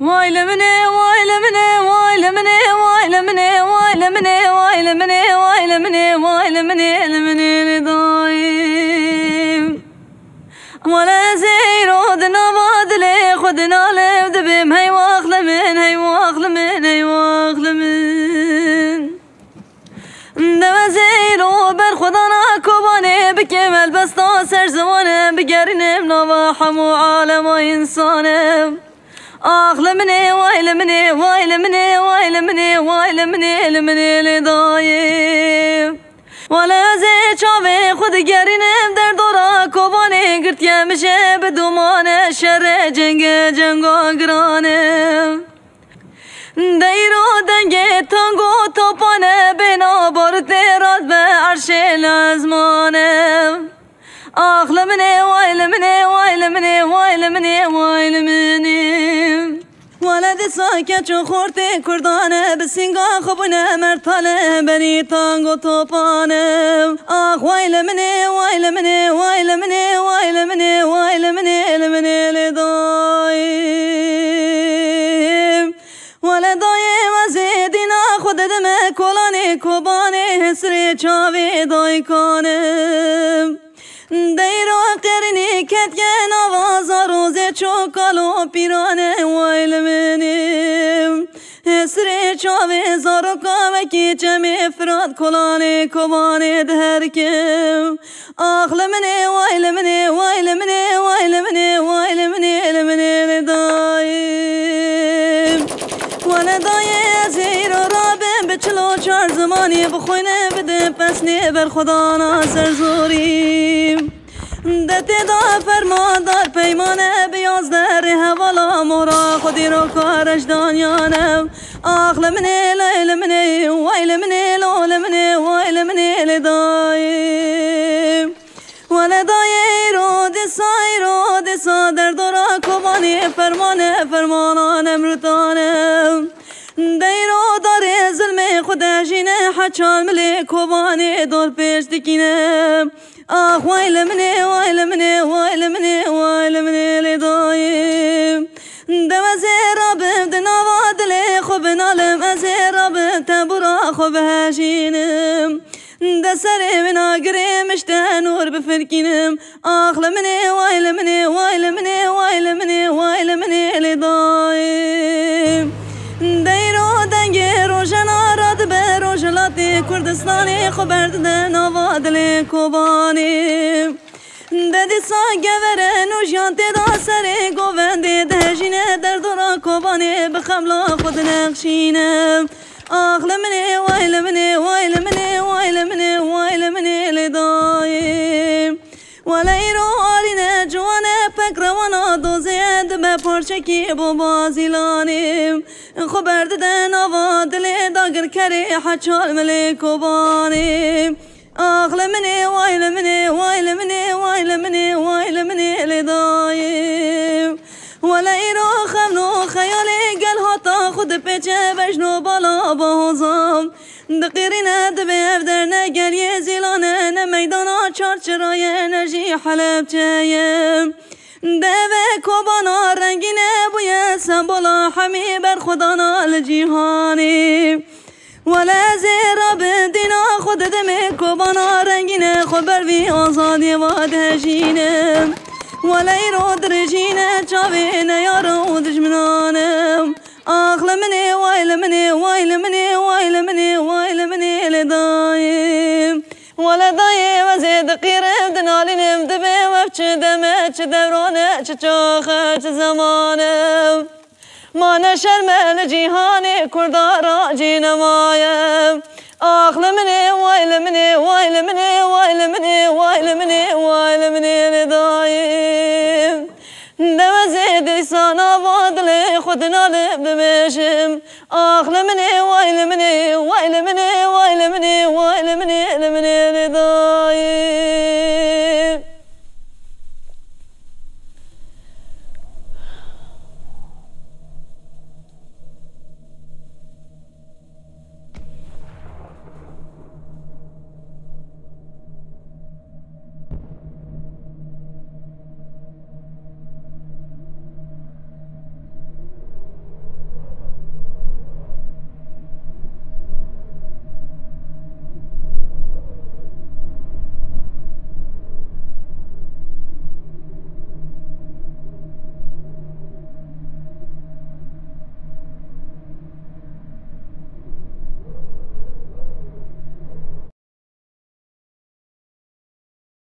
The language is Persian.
واي لمني واي لمني واي لمني واي لمني واي لمني واي لمني واي لمني واي لمني لمني لضايم ولا زيرو دنا بادلي خدنا لبد بهم هي واخل من هي واخل من هي واخل من دما زيرو بر خدنا كوباني بكمل بس سر زمانه بقرنم نواحم وعالم وإنسانم آخ لمني واي لمني واي لمني واي لمني واي لمني لمني لضايم ولا زي شافي خود قرنم در دورا كوباني قرت يمشي بدومان شر جنگو قرانم ديرو دنگه تانگو توپانه بنا بارت راد به عرش لازمانم آخ لمني واي لمني واي لمني واي لمني واي لمني ولد ساکت چو خورتی کردانه بسینگا خوبونه مرتاله بنی تانگو توپانه آخ واي لمني واي لمني واي لمني واي لمني واي لمني لمني لضايم ولدايم زیدینا خود دم کلانی کوبانی حسری چاوی دای کنم دیرو قرنی کتگن آواز روزه چوکالو پیرانه وای لمنیم حسری چاوی زارو کامکی چمی فراد کلانی کوبانی درکم آخ لمنی وای لمنی وای لمنی وای لمنی وای لمنی لمنی لدایم ولدای زیر و رابم به چلو چار زمانی بخوینه بده پس نی بر خدا ناصر زوریم دته دا فرماندار پیمانه بیاز در حوالا مورا خودی رو کارش دانیانم آخ لمنی لی لمنی وای لمنی لو لمنی وای لمنی لدایم ولدای رو دسا در دورا کوبانی فرمانان امرتانم دیرو داره ظلم خودشینه حچال ملی کوبانی دور پیش دکینم آخ وای لمنی وای لمنی وای لمنی وای لمنی لدایم دم زیرابم دناوا دلی خوب نالم ازیرابم تبورا خوب هشینم دسر من آگری مشته نور بفرکینم آخ لمنی وای لمنی وای لمنی وای لمنی وای لمنی لدایم دیرو دنگی روشن آراد به روشلاتی کردستانی خبرد دن آوادل کوبانی ددی ساگه وره نوشیان تیدا سری گوونده دهجینه در دورا کوبانی بخملا خود نقشینم آخ لمنی وای لمنی وای لمنی وای لمنی وای لمنی لدایم ولی رو آرینه جوانه پک روانا دوزید به پارچکی بو بازیلانیم خبر ددن آوا دلی داگر کری حچال ملی کوبانیم آخ لمنی وای لمنی وای لمنی وای لمنی وای لمنی لدایم ولی رو خمنو خیالی گل هاتا خود پیچه بجنو بالا باهوزم دقیرینه دبه افدر نگر یه زیلانه نمیدانا چارچرای انرژی حلب چیم دوه کوبانا رنگینه بویه سنبولا حمی بر خدانا لجیهانی ولا زیرا بدینا خود دمه کوبانا رنگینه خبر وی آزادی و دهجینه ولی رو درجینه چاوی نیارو دجمنانم آخ لمنی وای لمنی وای لمنی وای لمنی وای لمنی لدایم ولدایم وزید قیرم دنالینم دبه وفچ دمه چه دورانه چه چاخه چه زمانم ما نشرمه لجیهانی کردارا جینمایم آخ لمنی وای لمنی وای لمنی وای لمنی وای لمنی وای لمنی لدایم دوزید سانا وادلی خود نالب دمشم آخ لمنی وای لمنی وای لمنی وای لمنی وای لمنی لمنی لدایم